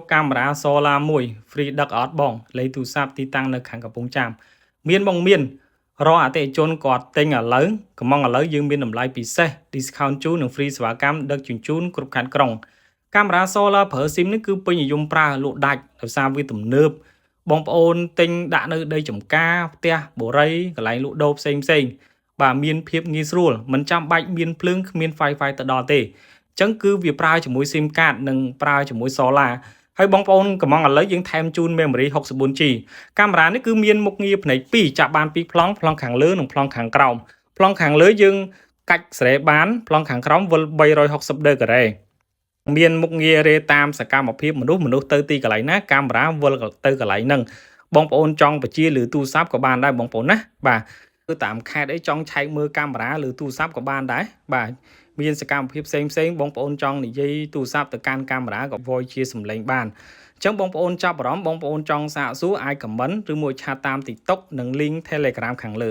camera solar មួយ free ដឹកអត់បងលេខទូរស័ព្ទទីតាំងនៅខាងកំពង់ចាមមានបងមានរកអតិថិជនគាត់ទិញឥឡូវកំងឥឡូវយើងមានតម្លៃពិសេស discount ជូននិង free សេវាកម្មដឹកជញ្ជូនគ្រប់ខេត្តក្រុងកាមេរ៉ា solar ប្រើ SIM នេះគឺពេញនិយមប្រើលក់ដាច់ដោយសារវាទំនើបបងប្អូនទិញដាក់នៅដីចំការផ្ទះបុរីកន្លែងលក់ដូរផ្សេងបាទមានភាពងាយស្រួលមិនចាំបាច់មានភ្លើងគ្មាន Wi-Fi ទៅដល់ទេអញ្ចឹងគឺវាប្រើជាមួយ SIM card និងប្រើជាមួយ solar ហើយបងប្អូនកំងឥឡូវយើងថែមជូន memory 64G កាមេរ៉ានេះគឺមានមុខងារភ្នែក2ចាប់បាន2ប្លង់ប្លង់ខាងលើនិងប្លង់ខាងក្រោមប្លង់ខាងលើយើងកាច់សេរីបានប្លង់ខាងក្រោមវិល360ដឺការ៉េមានមុខងាររេតាមសកម្មភាពមនុស្សទៅទីកន្លែងណាកាមេរ៉ាវិលទៅកន្លែងហ្នឹងបងប្អូនចង់បញ្ជាលើទូរស័ព្ទក៏បានដែរបងប្អូនណាបាទគឺតាមខេត្តអីចង់ឆែកមើលកាមេរ៉ាលើទូរស័ព្ទក៏បានដែរបាទមានសកម្មភាពផ្សេងបងប្អូនចង់និយាយទូរស័ព្ទទៅកាន់កាមេរ៉ាក៏ voice ជាសំឡេងបានអញ្ចឹងបងប្អូនចាប់អារម្មណ៍បងប្អូនចង់សាកសួរអាច comment ឬមួយឆាតតាម TikTok និង link Telegram ខាងលើ